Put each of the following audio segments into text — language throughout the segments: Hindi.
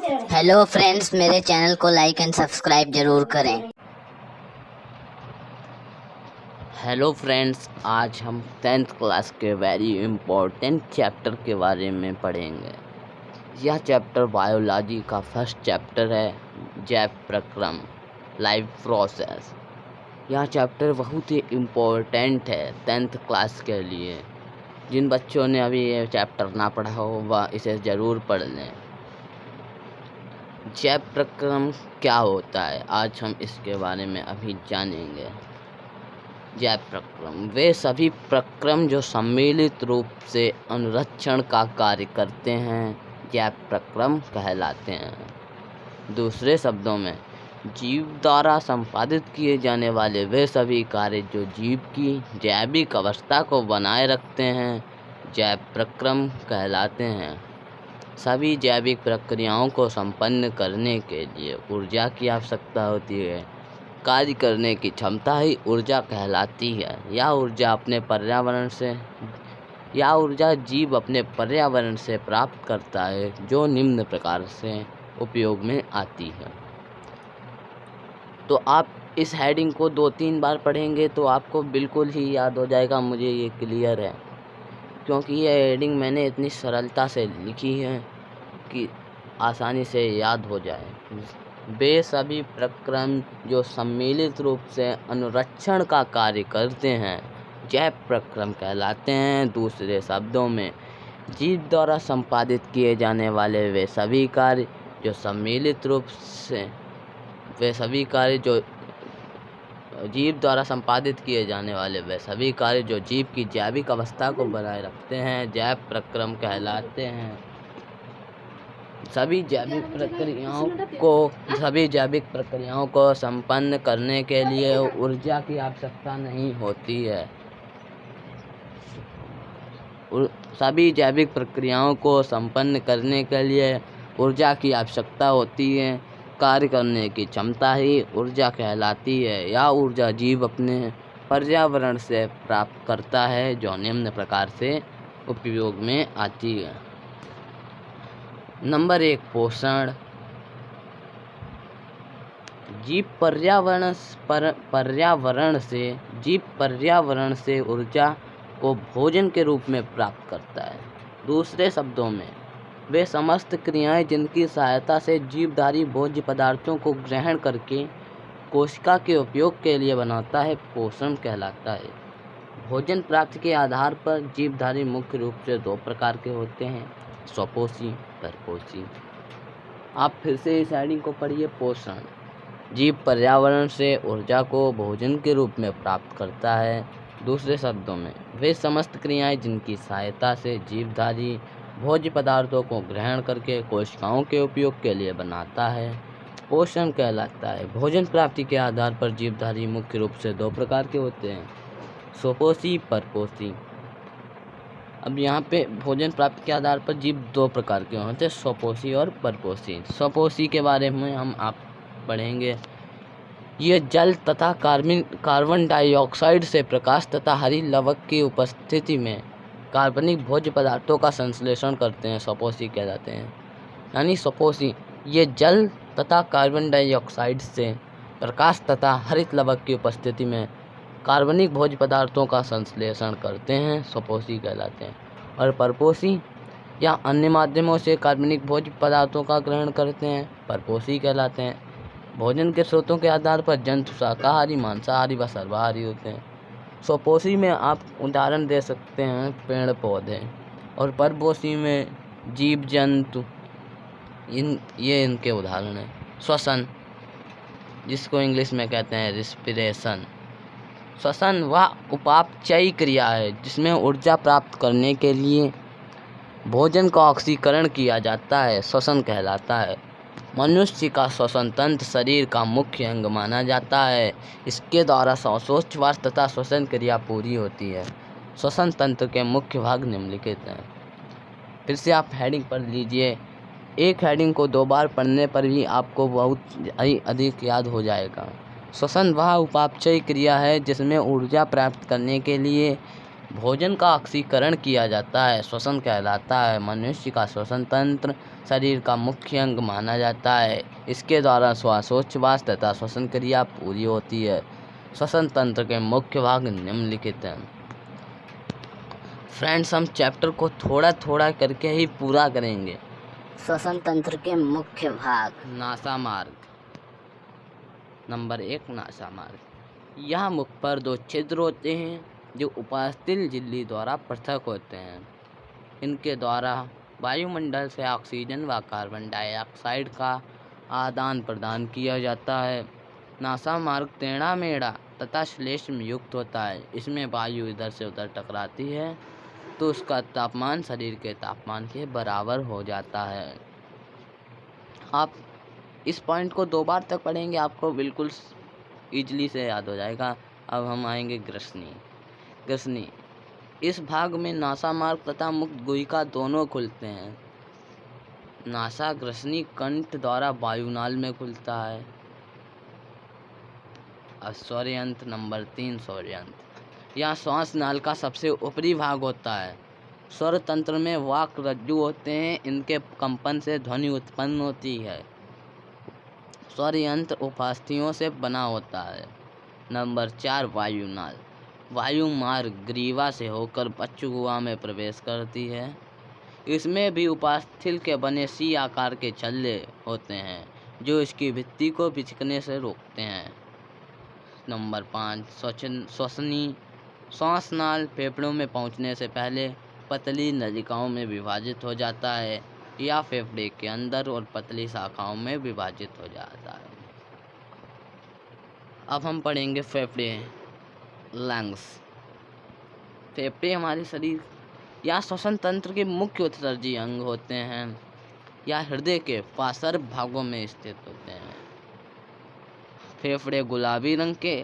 हेलो फ्रेंड्स, मेरे चैनल को लाइक एंड सब्सक्राइब जरूर करें। हेलो फ्रेंड्स, आज हम 10th क्लास के वेरी इम्पोर्टेंट चैप्टर के बारे में पढ़ेंगे। यह चैप्टर बायोलॉजी का फर्स्ट चैप्टर है, जैव प्रक्रम, लाइफ प्रोसेस। यह चैप्टर बहुत ही इम्पोर्टेंट है 10th क्लास के लिए। जिन बच्चों ने अभी ये चैप्टर ना पढ़ा हो वह इसे ज़रूर पढ़ लें। जैव प्रक्रम क्या होता है, आज हम इसके बारे में अभी जानेंगे। जैव प्रक्रम वे सभी प्रक्रम जो सम्मिलित रूप से अनुरक्षण का कार्य करते हैं, जैव प्रक्रम कहलाते हैं। दूसरे शब्दों में, जीव द्वारा संपादित किए जाने वाले वे सभी कार्य जो जीव की जैविक अवस्था को बनाए रखते हैं, जैव प्रक्रम कहलाते हैं। सभी जैविक प्रक्रियाओं को संपन्न करने के लिए ऊर्जा की आवश्यकता होती है। कार्य करने की क्षमता ही ऊर्जा कहलाती है। यह ऊर्जा जीव अपने पर्यावरण से प्राप्त करता है, जो निम्न प्रकार से उपयोग में आती है। तो आप इस हेडिंग को 2-3 बार पढ़ेंगे तो आपको बिल्कुल ही याद हो जाएगा, मुझे ये क्लियर है, क्योंकि ये हेडिंग मैंने इतनी सरलता से लिखी है कि आसानी से याद हो जाए। वे सभी प्रक्रम जो सम्मिलित रूप से अनुरक्षण का कार्य करते हैं, जैव प्रक्रम कहलाते हैं। दूसरे शब्दों में, जीव द्वारा संपादित किए जाने वाले वे सभी कार्य जो सम्मिलित रूप से जीव द्वारा संपादित किए जाने वाले वे सभी कार्य जो जीव की जैविक अवस्था को बनाए रखते हैं, जैव प्रक्रम कहलाते हैं। सभी जैविक प्रक्रियाओं को संपन्न करने के लिए ऊर्जा की आवश्यकता नहीं होती है। सभी जैविक प्रक्रियाओं को संपन्न करने के लिए ऊर्जा की आवश्यकता होती है। कार्य करने की क्षमता ही ऊर्जा कहलाती है। यह ऊर्जा जीव अपने पर्यावरण से प्राप्त करता है, जो निम्न प्रकार से उपयोग में आती है। नंबर 1, पोषण। जीव पर्यावरण से ऊर्जा को भोजन के रूप में प्राप्त करता है। दूसरे शब्दों में, वे समस्त क्रियाएं जिनकी सहायता से जीवधारी भोज्य पदार्थों को ग्रहण करके कोशिका के उपयोग के लिए बनाता है, पोषण कहलाता है। भोजन प्राप्ति के आधार पर जीवधारी मुख्य रूप से 2 प्रकार के होते हैं, स्वपोषी, परपोषी। आप फिर से इस हेडिंग को पढ़िए। पोषण, जीव पर्यावरण से ऊर्जा को भोजन के रूप में प्राप्त करता है। दूसरे शब्दों में, वे समस्त क्रियाएं जिनकी सहायता से जीवधारी भोज्य पदार्थों को ग्रहण करके कोशिकाओं के उपयोग के लिए बनाता है, पोषण कहलाता है। भोजन प्राप्ति के आधार पर जीवधारी मुख्य रूप से 2 प्रकार के होते हैं, स्वपोषी, परपोषी। अब यहाँ पे भोजन प्राप्ति के आधार पर जीव 2 प्रकार के होते हैं, स्वपोषी और परपोषी। स्वपोषी के बारे में हम आप पढ़ेंगे। ये जल तथा कार्बन डाइऑक्साइड से प्रकाश तथा हरी लवक की उपस्थिति में कार्बनिक भोज्य पदार्थों का संश्लेषण करते हैं, स्वपोषी कहलाते हैं। यानी स्वपोषी ये जल तथा कार्बन डाइऑक्साइड से प्रकाश तथा हरित लवक की उपस्थिति में कार्बनिक भोज्य पदार्थों का संश्लेषण करते हैं, स्वपोषी कहलाते हैं। और परपोषी या अन्य माध्यमों से कार्बनिक भोज्य पदार्थों का ग्रहण करते हैं, परपोषी कहलाते हैं। भोजन के स्रोतों के आधार पर जंतु शाकाहारी, मांसाहारी व सर्वाहारी होते हैं। स्वपोषी में आप उदाहरण दे सकते हैं पेड़ पौधे, और परपोषी में जीव जंतु, ये इनके उदाहरण हैं। श्वसन, जिसको इंग्लिश में कहते हैं रिस्पिरेशन। श्वसन वह उपापचयी क्रिया है जिसमें ऊर्जा प्राप्त करने के लिए भोजन का ऑक्सीकरण किया जाता है, श्वसन कहलाता है। मनुष्य का श्वसन तंत्र शरीर का मुख्य अंग माना जाता है। इसके द्वारा श्वासोच्छ्वास तथा श्वसन क्रिया पूरी होती है। श्वसन तंत्र के मुख्य भाग निम्नलिखित हैं। फिर से आप हेडिंग पढ़ लीजिए। एक हेडिंग को 2 बार पढ़ने पर भी आपको बहुत अधिक याद हो जाएगा। श्वसन वह उपापचयी क्रिया है जिसमें ऊर्जा प्राप्त करने के लिए भोजन का ऑक्सीकरण किया जाता है, श्वसन कहलाता है। मनुष्य का श्वसन तंत्र शरीर का मुख्य अंग माना जाता है। इसके द्वारा श्वासोच्छ्वास तथा श्वसन क्रिया पूरी होती है। श्वसन तंत्र के मुख्य भाग निम्नलिखित हैं। फ्रेंड्स, हम चैप्टर को थोड़ा थोड़ा करके ही पूरा करेंगे। श्वसन तंत्र के मुख्य भाग। नासा मार्ग। नंबर 1, नासा मार्ग। यह मुख पर 2 छिद्र होते हैं जो उपास्थल झिल्ली द्वारा पृथक होते हैं। इनके द्वारा वायुमंडल से ऑक्सीजन व कार्बन डाइऑक्साइड का आदान प्रदान किया जाता है। नासा मार्ग टेढ़ा मेढ़ा तथा श्लेष्म युक्त होता है। इसमें वायु इधर से उधर टकराती है तो उसका तापमान शरीर के तापमान के बराबर हो जाता है। आप इस पॉइंट को 2 बार तक पढ़ेंगे, आपको बिल्कुल ईजली से याद हो जाएगा। अब हम आएंगे ग्रसनी। ग्रसनी, इस भाग में नासा मार्ग तथा मुक्त गुहिका दोनों खुलते हैं। नासा ग्रसनी कंठ द्वारा वायुनाल में खुलता है। अब स्वरयंत्र। नंबर 3, स्वरयंत्र। यह श्वास नाल का सबसे ऊपरी भाग होता है। स्वर तंत्र में वाक रज्जु होते हैं, इनके कंपन से ध्वनि उत्पन्न होती है। स्वर यंत्र उपास्थियों से बना होता है। नंबर 4, वायुनाल। वायु मार्ग ग्रीवा से होकर बच्चू गुहा में प्रवेश करती है। इसमें भी उपास्थल के बने सी आकार के छल्ले होते हैं जो इसकी भित्ति को बिचकने से रोकते हैं। नंबर 5, श्वसनी। श्वासनाल फेफड़ों में पहुंचने से पहले पतली नलिकाओं में विभाजित हो जाता है या फेफड़े के अंदर और पतली शाखाओं में विभाजित हो जाता है। अब हम पढ़ेंगे फेफड़े, लंग्स। फेफड़े हमारे शरीर या श्वसन तंत्र के मुख्य उत्सर्जी अंग होते हैं या हृदय के पार्श्व भागों में स्थित होते हैं। फेफड़े गुलाबी रंग के,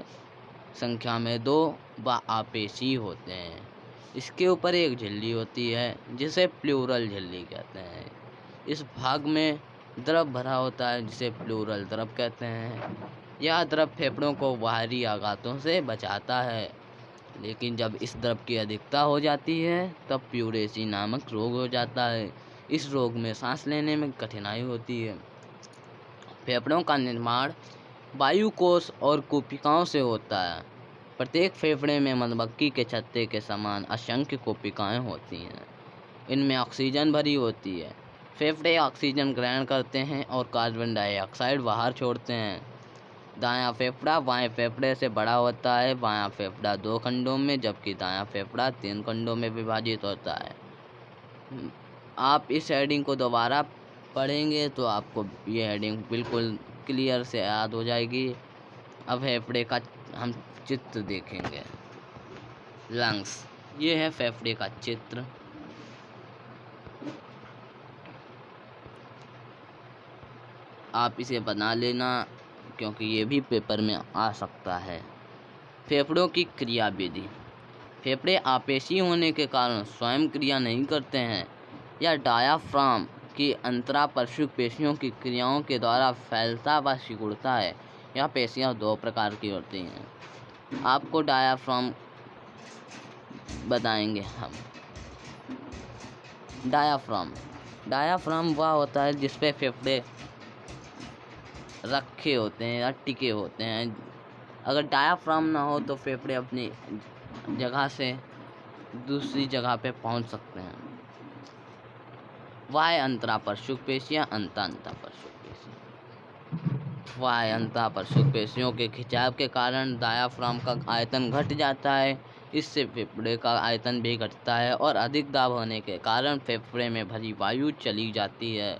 संख्या में 2 व आपेशी होते हैं। इसके ऊपर एक झिल्ली होती है जिसे प्लूरल झिल्ली कहते हैं। इस भाग में द्रव भरा होता है जिसे प्लूरल द्रव कहते हैं। यह द्रव फेफड़ों को बाहरी आघातों से बचाता है, लेकिन जब इस द्रव की अधिकता हो जाती है तब प्यूरेसी नामक रोग हो जाता है। इस रोग में सांस लेने में कठिनाई होती है। फेफड़ों का निर्माण वायुकोश और कोशिकाओं से होता है। प्रत्येक फेफड़े में मधुमक्खी के छत्ते के समान असंख्य कोशिकाएं होती हैं। इनमें ऑक्सीजन भरी होती है। फेफड़े ऑक्सीजन ग्रहण करते हैं और कार्बन डाइऑक्साइड बाहर छोड़ते हैं। दायां फेफड़ा बाएं फेफड़े से बड़ा होता है। बायां फेफड़ा 2 खंडों में जबकि दायां फेफड़ा 3 खंडों में विभाजित होता है। आप इस हेडिंग को दोबारा पढ़ेंगे तो आपको ये हेडिंग बिल्कुल क्लियर से याद हो जाएगी। अब फेफड़े का हम चित्र देखेंगे। लंग्स, ये है फेफड़े का चित्र। आप इसे बना लेना क्योंकि ये भी पेपर में आ सकता है। फेफड़ों की क्रिया विधि। फेफड़े आपेशी होने के कारण स्वयं क्रिया नहीं करते हैं। यह डायाफ्राम की अंतरापृष्ठ पेशियों की क्रियाओं के द्वारा फैलता व सिकुड़ता है। यह पेशियां 2 प्रकार की होती हैं। आपको डायाफ्राम बताएंगे हम। डायाफ्राम वह होता है जिस पे फेफड़े रखे होते हैं या टिके होते हैं। अगर डायाफ्राम ना हो तो फेफड़े अपनी जगह से दूसरी जगह पे पहुंच सकते हैं। वाह्य अंतरापृष्ठ पेशियां, अंतरापृष्ठ पेशियां। वाह्य अंतरापृष्ठ पेशियों के खिंचाव के कारण डायाफ्राम का आयतन घट जाता है। इससे फेफड़े का आयतन भी घटता है और अधिक दाब होने के कारण फेफड़े में भरी वायु चली जाती है।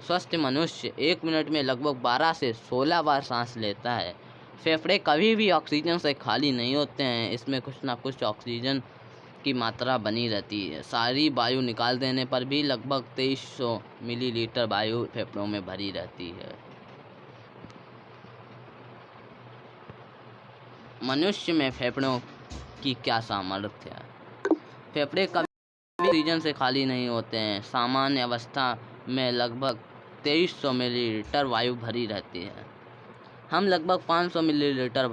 स्वस्थ मनुष्य 1 मिनट में लगभग 12 से 16 बार सांस लेता है। फेफड़े कभी भी ऑक्सीजन से खाली नहीं होते हैं। इसमें कुछ ना कुछ ऑक्सीजन की मात्रा बनी रहती है। सारी वायु निकाल देने पर भी लगभग 2300 मिलीलीटर वायु फेफड़ों में भरी रहती है। मनुष्य में फेफड़ों की क्या सामर्थ्य है? फेफड़े कभी ऑक्सीजन से खाली नहीं होते हैं। सामान्य अवस्था में लगभग 2300 मिलीलीटर वायु भरी रहती है। हम लगभग 500 मिलीलीटर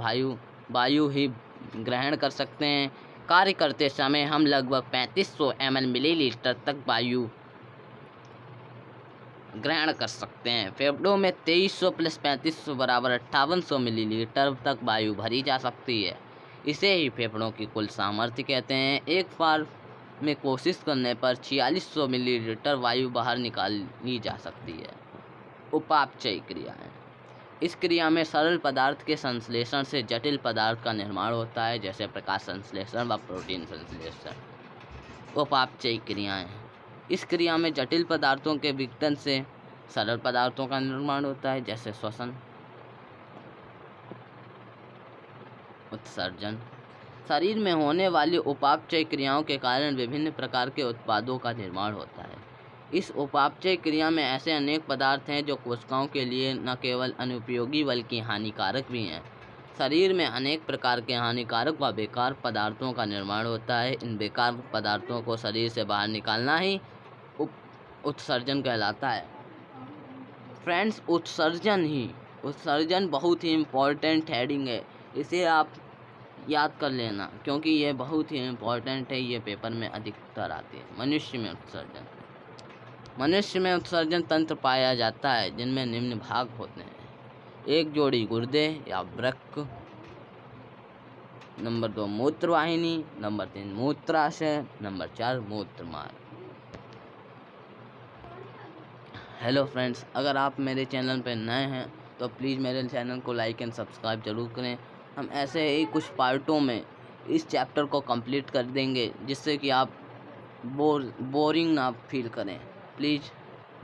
वायु ही ग्रहण कर सकते हैं। कार्य करते समय हम लगभग 3500 मिलीलीटर तक वायु ग्रहण कर सकते हैं। फेफड़ों में 2300 प्लस 3500 बराबर 5800 मिलीलीटर तक वायु भरी जा सकती है। इसे ही फेफड़ों की कुल सामर्थ्य कहते हैं। एक बार में कोशिश करने पर 4600 मिलीलीटर वायु बाहर निकाली जा सकती है। उपापचयी क्रियाएं। इस क्रिया में सरल पदार्थ के संश्लेषण से जटिल पदार्थ का निर्माण होता है, जैसे प्रकाश संश्लेषण व प्रोटीन संश्लेषण। उपापचयी क्रियाएं। इस क्रिया में जटिल पदार्थों के विघटन से सरल पदार्थों का निर्माण होता है, जैसे श्वसन। उत्सर्जन। शरीर में होने वाली उपापचय क्रियाओं के कारण विभिन्न प्रकार के उत्पादों का निर्माण होता है। इस उपापचय क्रिया में ऐसे अनेक पदार्थ हैं जो कोशिकाओं के लिए न केवल अनुपयोगी बल्कि हानिकारक भी हैं। शरीर में अनेक प्रकार के हानिकारक व बेकार पदार्थों का निर्माण होता है। इन बेकार पदार्थों को शरीर से बाहर निकालना ही उत्सर्जन कहलाता है। फ्रेंड्स, उत्सर्जन बहुत ही इम्पोर्टेंट हेडिंग है। इसे आप याद कर लेना, क्योंकि ये बहुत ही इम्पोर्टेंट है। ये पेपर में अधिकतर आती है। मनुष्य में उत्सर्जन तंत्र पाया जाता है जिनमें निम्न भाग होते हैं। 1 जोड़ी गुर्दे या वृक्क, नंबर 2 मूत्रवाहिनी, नंबर 3 मूत्राशय, नंबर 4 मूत्रमार्ग। हेलो फ्रेंड्स, अगर आप मेरे चैनल पर नए हैं तो प्लीज़ मेरे चैनल को लाइक एंड सब्सक्राइब जरूर करें। हम ऐसे ही कुछ पार्टों में इस चैप्टर को कंप्लीट कर देंगे, जिससे कि आप बोरिंग ना फील करें। प्लीज़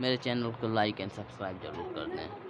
मेरे चैनल को लाइक एंड सब्सक्राइब जरूर कर दें।